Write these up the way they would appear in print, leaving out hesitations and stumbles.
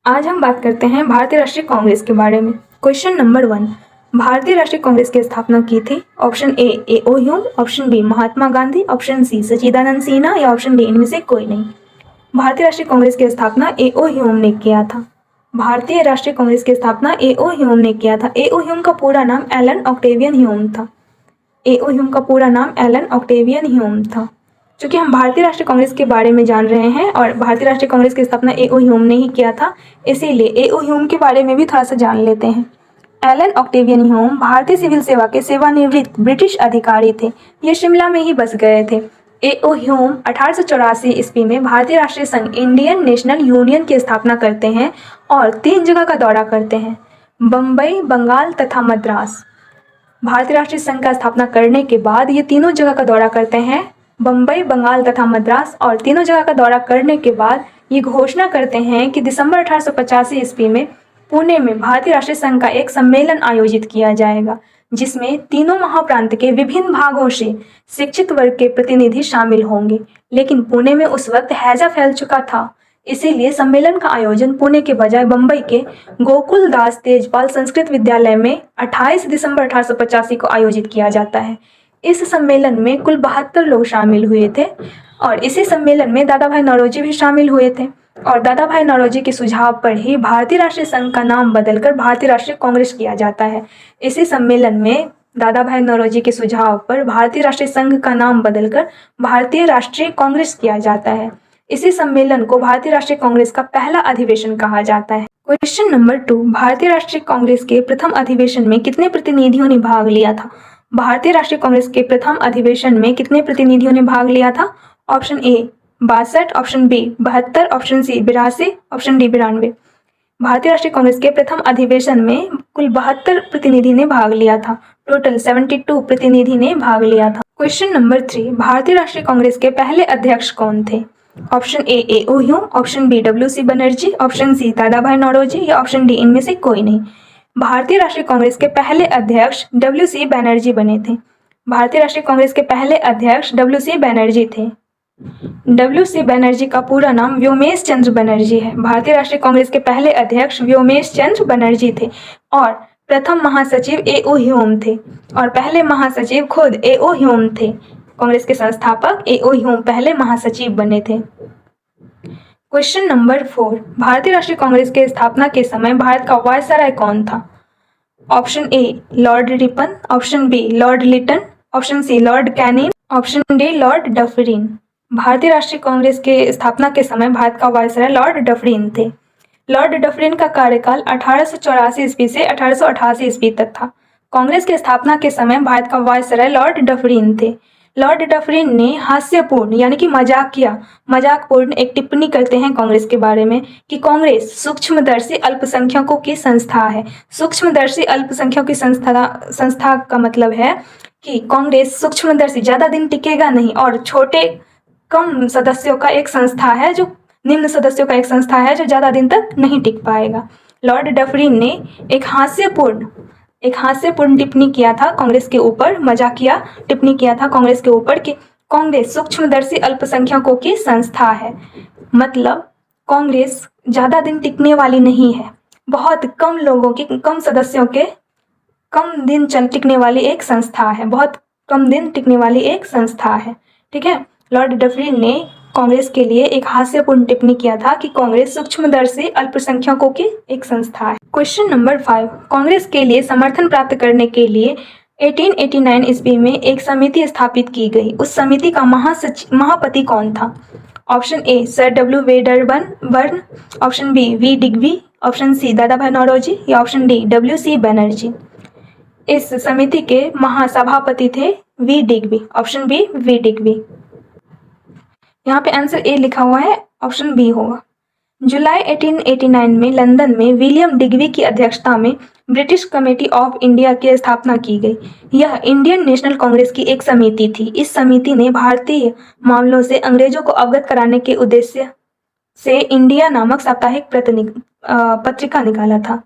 आज हम बात करते हैं भारतीय राष्ट्रीय कांग्रेस के बारे में। क्वेश्चन नंबर 1, भारतीय राष्ट्रीय कांग्रेस की स्थापना की थी? Option A A O. Hume, option B Mahatma Gandhi, option C Sachchidananda Sinha या ऑप्शन डी इनमें से कोई नहीं। भारतीय राष्ट्रीय कांग्रेस की स्थापना ए.ओ. ह्यूम ने किया था। भारतीय राष्ट्रीय कांग्रेस की स्थापना ए.ओ. ह्यूम ने किया था। ए.ओ. ह्यूम का पूरा नाम एलन ऑक्टेवियन ह्यूम था। ए.ओ. ह्यूम का पूरा नाम एलन ऑक्टेवियन ह्यूम था। चूंकि हम भारतीय राष्ट्रीय कांग्रेस के बारे में जान रहे हैं और भारतीय राष्ट्रीय कांग्रेस की स्थापना ए.ओ. ह्यूम ने ही किया था, इसीलिए ए.ओ. ह्यूम के बारे में भी थोड़ा सा जान लेते हैं। एलन ऑक्टेवियन ह्यूम भारतीय सिविल सेवा के सेवानिवृत्त ब्रिटिश अधिकारी थे। ये शिमला में ही बस गए थे। ए.ओ. ह्यूम 1884 ईस्वी में भारतीय राष्ट्रीय संघ इंडियन नेशनल यूनियन की स्थापना करते हैं और 3 जगह का दौरा करते हैं, बम्बई, बंगाल तथा मद्रास। भारतीय राष्ट्रीय संघ का स्थापना करने के बाद ये तीनों जगह का दौरा करते हैं, बम्बई, बंगाल तथा मद्रास, और तीनों जगह का दौरा करने के बाद ये घोषणा करते हैं कि दिसंबर 1885 ईस्वी में पुणे में भारतीय राष्ट्रीय संघ का एक सम्मेलन आयोजित किया जाएगा, जिसमें तीनों महाप्रांत के विभिन्न भागों से शिक्षित वर्ग के प्रतिनिधि शामिल होंगे। लेकिन पुणे में उस वक्त हैजा फैल चुका था, इसीलिए सम्मेलन का आयोजन पुणे के बजाय बम्बई के गोकुल दास तेजपाल संस्कृत विद्यालय में 28 दिसंबर 1885 को आयोजित किया जाता है। इस सम्मेलन में कुल 72 लोग शामिल हुए थे और इसी सम्मेलन में दादा भाई नौरोजी भी शामिल हुए थे और दादा भाई नौरोजी के सुझाव पर ही भारतीय राष्ट्रीय संघ का नाम बदलकर भारतीय राष्ट्रीय कांग्रेस किया जाता है। इसी सम्मेलन में दादा भाई नौरोजी के सुझाव पर भारतीय राष्ट्रीय संघ का नाम बदलकर भारतीय राष्ट्रीय कांग्रेस किया जाता है। इसी सम्मेलन को भारतीय राष्ट्रीय कांग्रेस का पहला अधिवेशन कहा जाता है। क्वेश्चन नंबर 2, भारतीय राष्ट्रीय कांग्रेस के प्रथम अधिवेशन में कितने प्रतिनिधियों ने भाग लिया था? भारतीय राष्ट्रीय कांग्रेस के प्रथम अधिवेशन में कितने प्रतिनिधियों ने भाग लिया था? Option A 62, option B 72, option C 82, option D 92। भारतीय राष्ट्रीय कांग्रेस के प्रथम अधिवेशन में कुल 72 प्रतिनिधि ने भाग लिया था। टोटल 72 प्रतिनिधि ने भाग लिया था। क्वेश्चन नंबर 3, भारतीय राष्ट्रीय कांग्रेस के पहले अध्यक्ष कौन थे? Option A A O. Hume, option B W C. Banerjee, option C Dadabhai Naoroji या ऑप्शन डी इनमें से कोई नहीं। भारतीय राष्ट्रीय कांग्रेस के पहले अध्यक्ष डब्ल्यू.सी. बनर्जी बने थे। भारतीय राष्ट्रीय कांग्रेस के पहले अध्यक्ष डब्ल्यू.सी. बनर्जी थे। डब्ल्यू.सी. बनर्जी का पूरा नाम व्योमेश चंद्र बनर्जी है। भारतीय राष्ट्रीय कांग्रेस के पहले अध्यक्ष व्योमेश चंद्र बनर्जी थे और प्रथम महासचिव ए.ओ. ह्यूम थे और पहले महासचिव खुद ए.ओ. ह्यूम थे। कांग्रेस के संस्थापक ए.ओ. ह्यूम पहले महासचिव बने थे। क्वेश्चन नंबर 4, भारतीय राष्ट्रीय कांग्रेस के स्थापना के समय भारत का वायसराय कौन था? Option A lord Ripon, option B lord Lytton, option C lord Canning, option D lord Dufferin. भारतीय राष्ट्रीय कांग्रेस के स्थापना के समय भारत का वायसराय लॉर्ड डफरिन थे। लॉर्ड डफरिन का कार्यकाल 1884 ईस्वी से 1888 ईस्वी तक था। कांग्रेस के स्थापना के समय भारत का वायसराय लॉर्ड डफरिन थे। लॉर्ड डफरिन ने हास्यपूर्ण यानी कि मजाकपूर्ण एक टिप्पणी करते हैं कांग्रेस के बारे में कि कांग्रेस सूक्ष्मदर्शी अल्पसंख्यकों की संस्था है। सूक्ष्मदर्शी अल्पसंख्यकों की संस्था का मतलब है कि कांग्रेस सूक्ष्मदर्शी, ज्यादा दिन टिकेगा नहीं, और छोटे कम सदस्यों का एक संस्था है, जो निम्न सदस्यों का एक संस्था है जो ज्यादा दिन तक नहीं टिक पाएगा। लॉर्ड डफरिन ने एक हास्यपूर्ण टिप्पणी किया था कांग्रेस के ऊपर, मजाकिया टिप्पणी किया था कांग्रेस के ऊपर कि कांग्रेस सूक्ष्मदर्शी अल्पसंख्यकों की संस्था है। मतलब कांग्रेस ज्यादा दिन टिकने वाली नहीं है, बहुत कम लोगों के, कम सदस्यों के कम दिन टिकने वाली एक संस्था है, बहुत कम दिन टिकने वाली एक संस्था है। ठीक है, लॉर्ड डफरिन ने कांग्रेस के लिए एक हास्यपूर्ण टिप्पणी किया था कि कांग्रेस सूक्ष्मदर्शी अल्पसंख्यकों की एक संस्था है। क्वेश्चन नंबर 5, कांग्रेस के लिए समर्थन प्राप्त करने के लिए 1889 ईस्वी में एक समिति स्थापित की गई। उस समिति का महापति कौन था? Option A sir W Wedderburn, option B V Digby, option C Dadabhai Naoroji या ऑप्शन डी डब्ल्यू.सी. बनर्जी। इस समिति के महासभापति थे V Digby. Option B V Digby. यहाँ पे आंसर ए लिखा हुआ है, ऑप्शन बी होगा। जुलाई 1889 में लंदन में विलियम डिग्बी की अध्यक्षता में ब्रिटिश कमेटी ऑफ इंडिया की स्थापना की गई। यह इंडियन नेशनल कांग्रेस की एक समिति थी। इस समिति ने भारतीय मामलों से अंग्रेजों को अवगत कराने के उद्देश्य से इंडिया नामक साप्ताहिक पत्रिका निकाला था।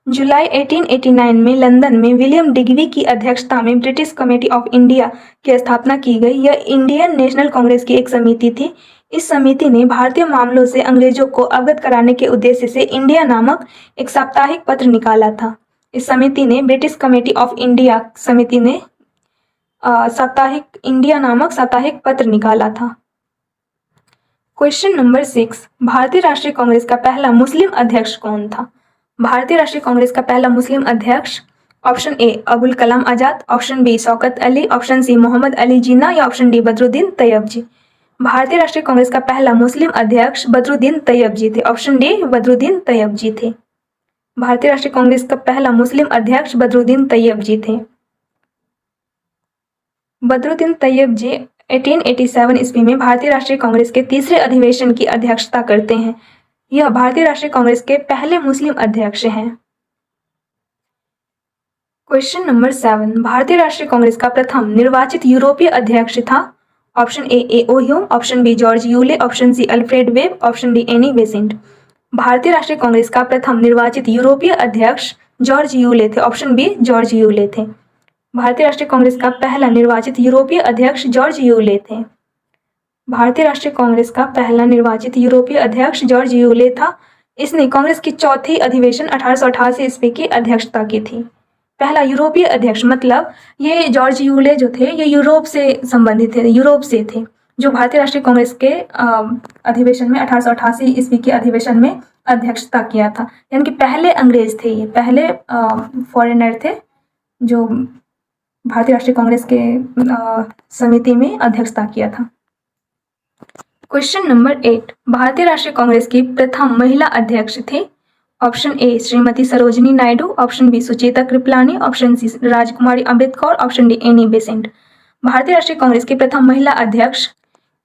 जुलाई 1889 में लंदन में विलियम डिग्बी की अध्यक्षता में ब्रिटिश कमेटी ऑफ इंडिया की स्थापना की गई। यह इंडियन नेशनल कांग्रेस की एक समिति थी। इस समिति ने भारतीय मामलों से अंग्रेजों को अवगत कराने के उद्देश्य से इंडिया नामक एक साप्ताहिक पत्र निकाला था। इस समिति ने ब्रिटिश कमेटी ऑफ इंडिया समिति ने साप्ताहिक इंडिया नामक साप्ताहिक पत्र निकाला था। क्वेश्चन नंबर 6, भारतीय राष्ट्रीय कांग्रेस का पहला मुस्लिम अध्यक्ष कौन था? भारतीय राष्ट्रीय कांग्रेस का पहला मुस्लिम अध्यक्ष option A Abul Kalam Azad, option B Shaukat Ali, option C Mohammad Ali Jinnah या ऑप्शन डी बदरुद्दीन तैयबजी। भारतीय राष्ट्रीय कांग्रेस का पहला मुस्लिम अध्यक्ष बदरुद्दीन तैयबजी थे। ऑप्शन डी बदरुद्दीन तैयबजी थे। भारतीय राष्ट्रीय कांग्रेस का पहला मुस्लिम अध्यक्ष बदरुद्दीन तैयबजी थे। बदरुद्दीन तैयबजी 1887 ईस्वी में भारतीय राष्ट्रीय कांग्रेस के तीसरे अधिवेशन की अध्यक्षता करते हैं। यह भारतीय राष्ट्रीय कांग्रेस के पहले मुस्लिम अध्यक्ष हैं। क्वेश्चन नंबर 7, भारतीय राष्ट्रीय कांग्रेस का प्रथम निर्वाचित यूरोपीय अध्यक्ष था। Option A O Hume, option B George Yule, option C Alfred Webb, option D Annie Besant. भारतीय राष्ट्रीय कांग्रेस का प्रथम निर्वाचित यूरोपीय अध्यक्ष जॉर्ज यूले थे। ऑप्शन बी जॉर्ज यूले थे। भारतीय राष्ट्रीय कांग्रेस का पहला निर्वाचित यूरोपीय अध्यक्ष जॉर्ज यूले थे। भारतीय राष्ट्रीय कांग्रेस का पहला निर्वाचित यूरोपीय अध्यक्ष जॉर्ज यूले था। इसने कांग्रेस की चौथी अधिवेशन 1888 ईस्वी की अध्यक्षता की थी। पहला यूरोपीय अध्यक्ष मतलब ये जॉर्ज यूले जो थे ये यूरोप से संबंधित थे, यूरोप से थे, जो भारतीय राष्ट्रीय कांग्रेस के अधिवेशन में 1888 ईस्वी के अधिवेशन में अध्यक्षता किया था। यानी कि पहले अंग्रेज थे, ये पहले फॉरेनर थे जो भारतीय राष्ट्रीय कांग्रेस के समिति में अध्यक्षता किया था। क्वेश्चन नंबर 8, भारतीय राष्ट्रीय कांग्रेस की प्रथम महिला अध्यक्ष थे। Option A Shrimati Sarojini Naidu, option B Sucheta Kripalani, option C Rajkumari Amrit Kaur, option D Annie Besant. भारतीय राष्ट्रीय कांग्रेस की प्रथम महिला अध्यक्ष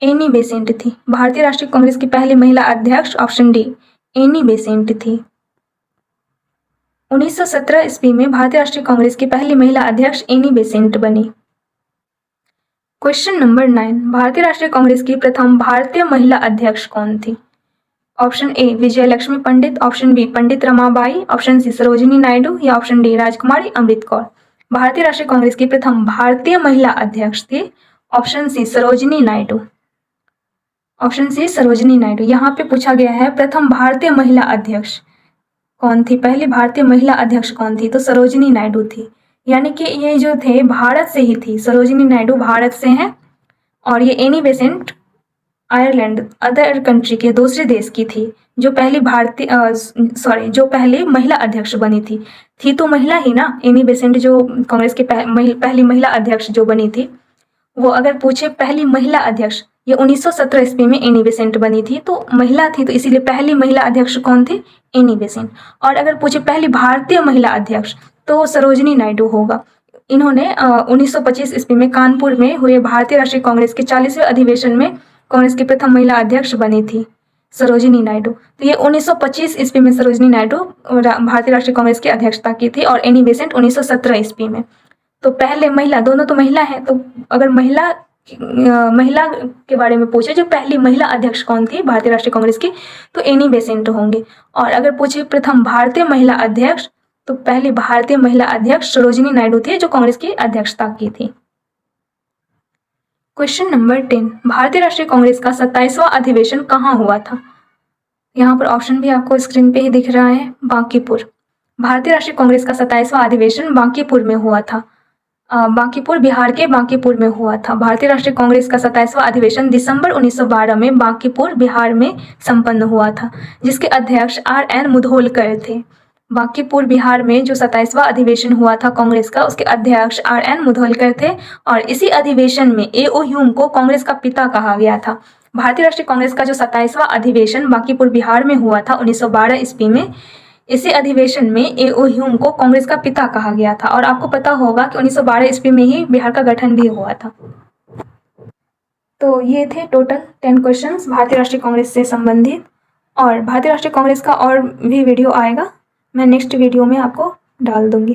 एनी बेसेंट थी। भारतीय राष्ट्रीय कांग्रेस की पहली महिला अध्यक्ष ऑप्शन डी एनी बेसेंट थी। 1917 ईस्वी में भारतीय राष्ट्रीय कांग्रेस की पहली महिला अध्यक्ष एनी बेसेंट बनी। क्वेश्चन नंबर 9, भारतीय राष्ट्रीय कांग्रेस की प्रथम भारतीय महिला अध्यक्ष कौन थी? Option A Vijaya Lakshmi Pandit, option B Pandit Ramabai, option C Sarojini Naidu या ऑप्शन डी राजकुमारी अमृत कौर। भारतीय राष्ट्रीय कांग्रेस की प्रथम भारतीय महिला अध्यक्ष थी option C Sarojini Naidu. Option C Sarojini Naidu. यहाँ पे पूछा गया है प्रथम भारतीय महिला अध्यक्ष कौन थी, पहली भारतीय महिला अध्यक्ष कौन थी, तो सरोजिनी नायडू थी। यानी कि ये जो थे भारत से ही थी, सरोजिनी नायडू भारत से हैं और ये Annie Besant Ireland other country के दूसरे देश की थी, जो पहली जो पहली महिला अध्यक्ष बनी थी तो महिला ही ना। एनी बेसेंट जो कांग्रेस की पहली महिला अध्यक्ष जो बनी थी, वो अगर पूछे पहली महिला अध्यक्ष, ये 1917 ईस्वी में एनी बेसेंट बनी थी तो महिला थी, तो इसीलिए पहली महिला अध्यक्ष कौन थी? Annie Besant. और अगर पूछे पहली भारतीय महिला अध्यक्ष तो सरोजिनी नायडू होगा। इन्होंने 1925 ईस्वी में कानपुर में हुए भारतीय राष्ट्रीय कांग्रेस के 40वें अधिवेशन में कांग्रेस की प्रथम महिला अध्यक्ष बनी थी सरोजिनी नायडू। तो ये 1925 ईस्वी में सरोजिनी नायडू भारतीय राष्ट्रीय कांग्रेस की अध्यक्षता की थी और एनी बेसेंट 1917 ईस्वी में। तो पहले महिला, दोनों तो महिला है, तो अगर महिला के बारे में पूछे जो पहली महिला अध्यक्ष कौन थी भारतीय राष्ट्रीय कांग्रेस की, तो एनी बेसेंट होंगे। और अगर पूछे प्रथम भारतीय महिला अध्यक्ष, तो पहली भारतीय महिला अध्यक्ष सरोजिनी नायडू थी जो कांग्रेस की अध्यक्षता की थी। क्वेश्चन नंबर 10, भारतीय राष्ट्रीय कांग्रेस का 27वां अधिवेशन कहाँ हुआ था? यहाँ पर ऑप्शन भी आपको स्क्रीन पे ही दिख रहा है, बांकीपुर। भारतीय राष्ट्रीय कांग्रेस का 27वां अधिवेशन बांकीपुर में हुआ था। बांकीपुर बिहार के बांकीपुर में हुआ था। भारतीय राष्ट्रीय कांग्रेस का 27वां अधिवेशन दिसंबर 1912 में बांकीपुर बिहार में संपन्न हुआ था, जिसके अध्यक्ष RN मुधोलकर थे। बांकीपुर बिहार में जो 27वां अधिवेशन हुआ था कांग्रेस का, उसके अध्यक्ष RN मुधोलकर थे और इसी अधिवेशन में A.O. ह्यूम को कांग्रेस का पिता कहा गया था। भारतीय राष्ट्रीय कांग्रेस का जो 27वां अधिवेशन बांकीपुर बिहार में हुआ था 1912 ईस्वी में, इसी अधिवेशन में A.O. ह्यूम को कांग्रेस का पिता कहा गया था। और आपको पता होगा कि 1912 ईस्वी में ही बिहार का गठन भी हुआ था। तो ये थे टोटल 10 क्वेश्चंस भारतीय राष्ट्रीय कांग्रेस से संबंधित। और भारतीय राष्ट्रीय कांग्रेस का और भी वीडियो आएगा, मैं नेक्स्ट वीडियो में आपको डाल दूंगी।